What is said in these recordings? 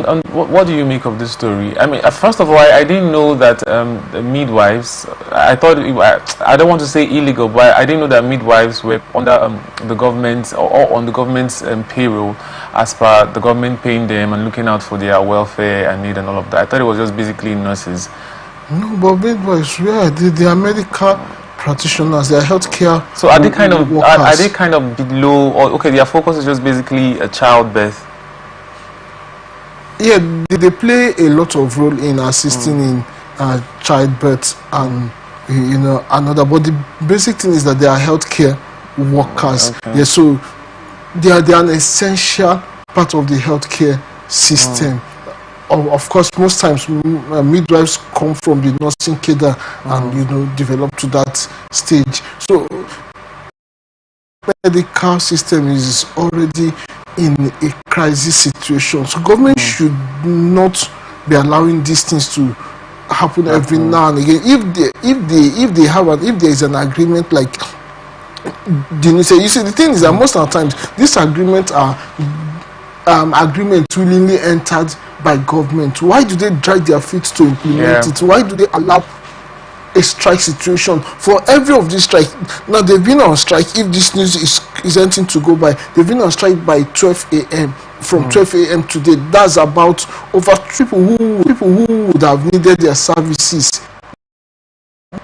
what do you make of this story? I mean, first of all, I didn't know that the midwives. I thought I don't want to say illegal, but I didn't know that midwives were under the government or on the government's payroll, as per the government paying them and looking out for their welfare and need and all of that. I thought it was just basically nurses. No, but midwives, yeah, they are medical practitioners. They are healthcare. So are they kind of are they kind of below, or okay, their focus is just basically a childbirth? Yeah, they play a lot of role in assisting in childbirth and another. But the basic thing is that they are healthcare workers. Okay. Yeah, so they are an essential part of the healthcare system. Of course, most times midwives come from the nursing cadre and develop to that stage. So medical system is already in a crisis situation. So government should not be allowing these things to happen every now and again. If there is an agreement, like you see, the thing is that most of the times these agreements are agreements willingly entered by government. Why do they drag their feet to implement it? Why do they allow a strike situation for every of these strikes? Now they've been on strike. If this news is anything to go by, they've been on strike by 12 a.m. from 12 a.m. today. That's about over people who would have needed their services,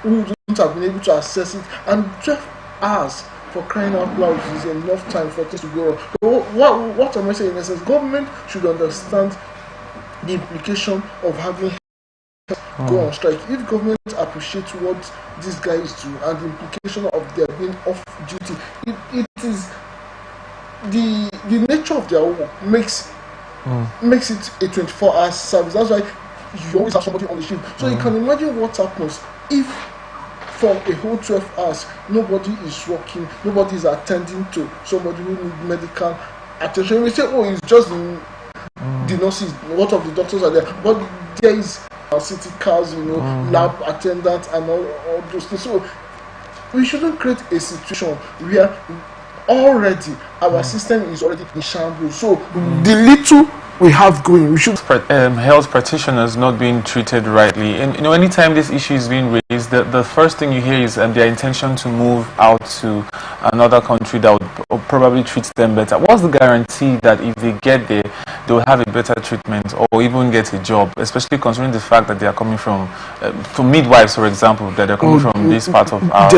who wouldn't have been able to access it. And 12 hours, for crying out loud, is enough time for things to go on. So what am I saying? In essence, government should understand the implication of having go on strike. If government appreciates what these guys do and the implication of their being off duty, it is the nature of their work makes it a 24-hour service. That's why you always have somebody on the shift. So you can imagine what happens if for a whole 12 hours nobody is working, nobody is attending to somebody who needs medical attention. We say, oh, it's just the nurses, a lot of the doctors are there, but there is city cars, lab attendants and all those things. So we shouldn't create a situation where already our system is already in shambles. So the little we have going, we should health practitioners not being treated rightly. And anytime this issue is being raised, the first thing you hear is their intention to move out to another country that would probably treat them better. What's the guarantee that if they get there, they'll have a better treatment or even get a job, especially considering the fact that they are coming from midwives, for example, that they're coming from this part of our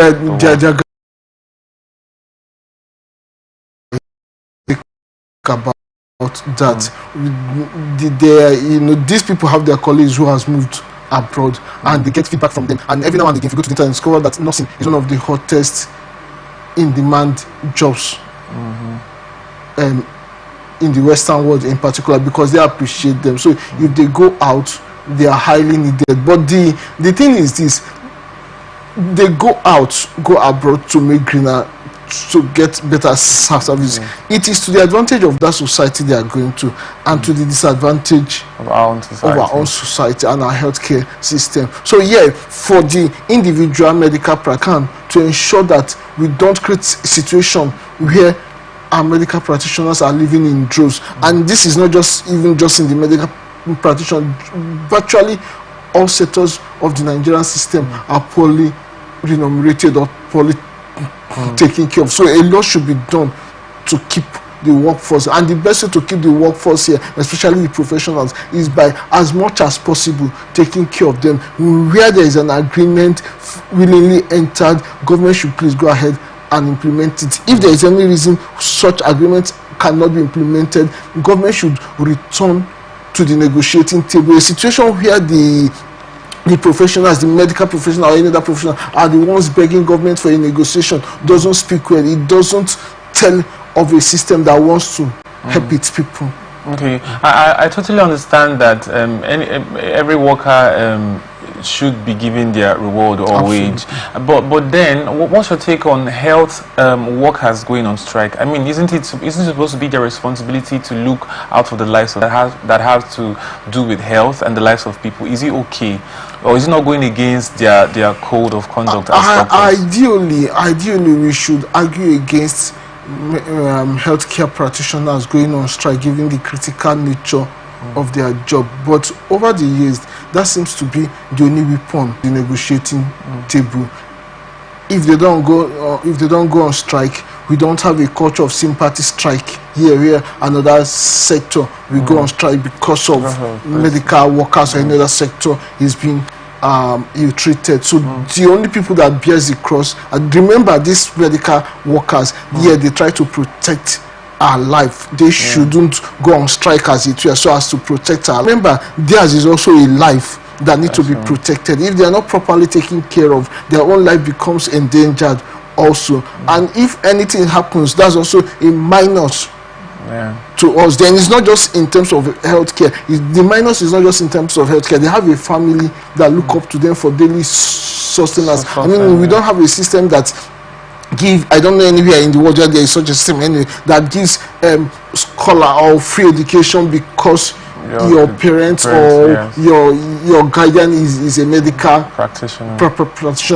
about that. These people have their colleagues who has moved abroad and they get feedback from them, and every now and again if you go to the internet and discover that nursing is one of the hottest in demand jobs in the Western world in particular, because they appreciate them. So if they go out, they are highly needed. But the thing is this: they go abroad to make greener, to get better service. It is to the advantage of that society they are going to, and to the disadvantage of our own society and our healthcare system. So for the individual medical practitioner to ensure that we don't create a situation where our medical practitioners are living in droves, and this is not just in the medical practitioner. Virtually all sectors of the Nigerian system are poorly remunerated or poorly taken care of. So a lot should be done to keep the workforce, and the best way to keep the workforce here, especially the professionals, is by as much as possible taking care of them. Where there is an agreement willingly entered, government should please go ahead and implement it. If there is any reason such agreements cannot be implemented, government should return to the negotiating table. A situation where the professionals, the medical professional or any other professional, are the ones begging government for a negotiation doesn't speak well. It doesn't tell of a system that wants to help its people. Okay, I totally understand that every worker should be given their reward or wage, but then what's your take on health workers going on strike? I mean, isn't it supposed to be their responsibility to look out for the lives of that have to do with health and the lives of people? Is it okay, or is it not going against their code of conduct? Ideally, we should argue against healthcare practitioners going on strike, given the critical nature of their job. But over the years, that seems to be the only weapon, the negotiating table. If they don't go on strike, we don't have a culture of sympathy strike here where another sector will go on strike because of medical workers or any other sector is being ill-treated. So the only people that bears the cross, and remember these medical workers, they try to protect our life. They shouldn't go on strike as it were, so as to protect our. Remember, theirs is also a life that need to be protected. If they are not properly taken care of, their own life becomes endangered also. And if anything happens, that's also a minus to us. Then it's not just in terms of healthcare. The minus is not just in terms of healthcare. They have a family that look up to them for daily sustenance. I mean, we don't have a system that I don't know anywhere in the world where there is such a system anyway, that gives scholar or free education because your parents or your guardian is a medical practitioner.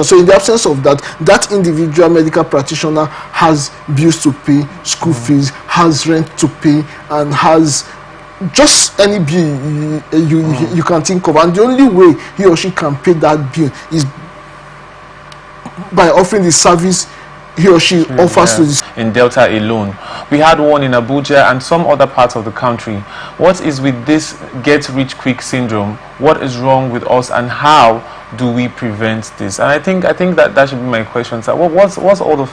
So in the absence of that individual medical practitioner has bills to pay, school fees, has rent to pay, and has just any bill you can think of. And the only way he or she can pay that bill is by offering the service he or she offers to this. In Delta alone, we had one in Abuja and some other parts of the country. What is with this get rich quick syndrome? What is wrong with us, and how do we prevent this? And I think that should be my question, sir. What's all the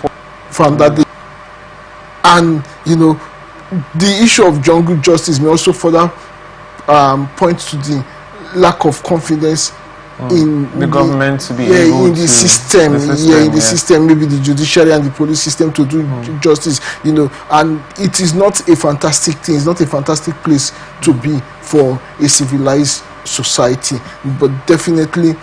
from that day? And you know, the issue of jungle justice may also further point to the lack of confidence in the government to be able in the system, in the system, maybe the judiciary and the police system to do justice, you know. And it is not a fantastic thing, it's not a fantastic place to be for a civilized society, but definitely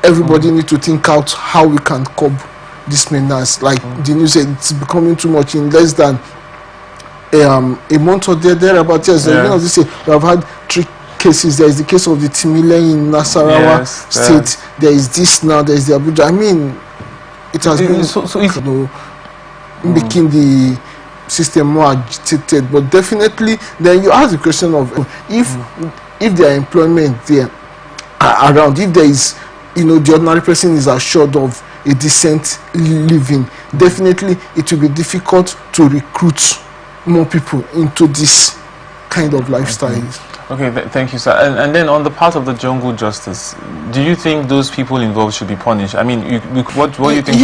everybody need to think out how we can curb this menace. Like the news said, it's becoming too much. In less than a month or thereabouts, yes, we have had 3 cases. There is the case of the Timile in Nasarawa state. There is this now. There is the Abuja. I mean, it has been making the system more agitated. But definitely, then you ask the question of if their employment there around, if there is, you know, the ordinary person is assured of a decent living, definitely it will be difficult to recruit more people into this kind of lifestyle. Okay, thank you, sir. And then on the part of the jungle justice, do you think those people involved should be punished? I mean, what do you think?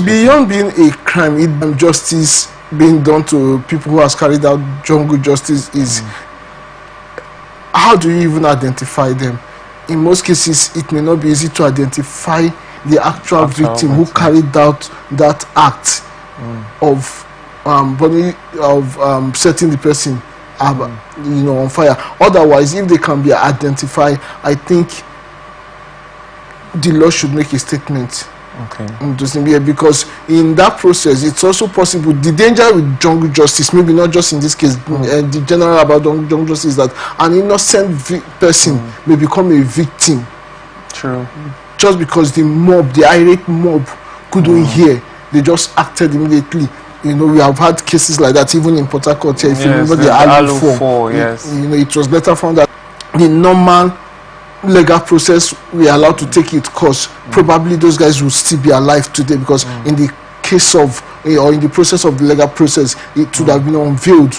Beyond being a crime, justice being done to people who has carried out jungle justice is how do you even identify them? In most cases, it may not be easy to identify the actual victim who carried out that act of setting the person on fire. Otherwise, if they can be identified, I think the law should make a statement. Because in that process, it's also possible. The danger with jungle justice, maybe not just in this case, the general about jungle justice, is that an innocent person may become a victim. True. Just because the irate mob couldn't hear, they just acted immediately. You know, we have had cases like that even in Port Harcourt. If you remember the Alu 4, you know, it was later found that the normal legal process we are allowed to take its course. Probably those guys will still be alive today, because in the case of or in the process of the legal process, it would have been unveiled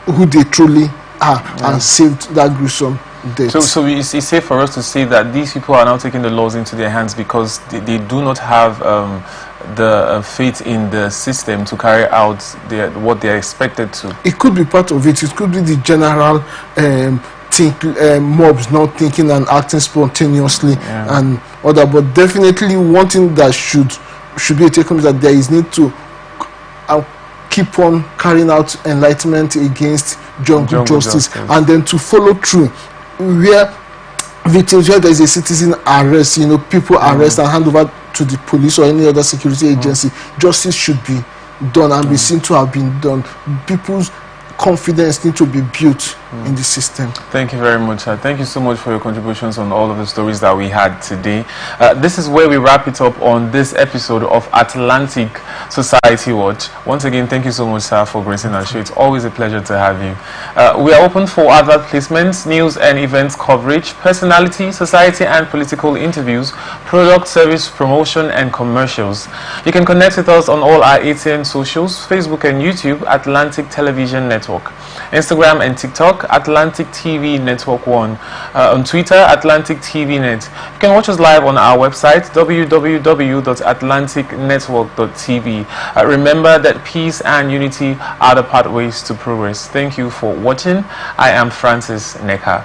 who they truly are and saved that gruesome death. So it's safe for us to say that these people are now taking the laws into their hands because they do not have the faith in the system to carry out what they are expected to. It could be part of it. It could be the general mobs not thinking and acting spontaneously and other. But definitely one thing that should be a take-home is that there is need to keep on carrying out enlightenment against jungle justice, and then to follow through where victims, where there is a citizen arrest, you know, people arrest and hand over to the police or any other security agency. Justice should be done and be seen to have been done. People's confidence need to be built in the system. Thank you very much. Thank you so much for your contributions on all of the stories that we had today. This is where we wrap it up on this episode of Atlantic Society Watch. Once again, thank you so much, sir, for gracing our show. It's always a pleasure to have you. We are open for advert placements, news and events coverage, personality, society and political interviews, product, service, promotion and commercials. You can connect with us on all our ATN socials, Facebook and YouTube, Atlantic Television Network, Instagram and TikTok, Atlantic TV Network 1, on Twitter, Atlantic TV Net. You can watch us live on our website, www.atlanticnetwork.tv. Remember that peace and unity are the pathways to progress. Thank you for watching. I am Francis Neka.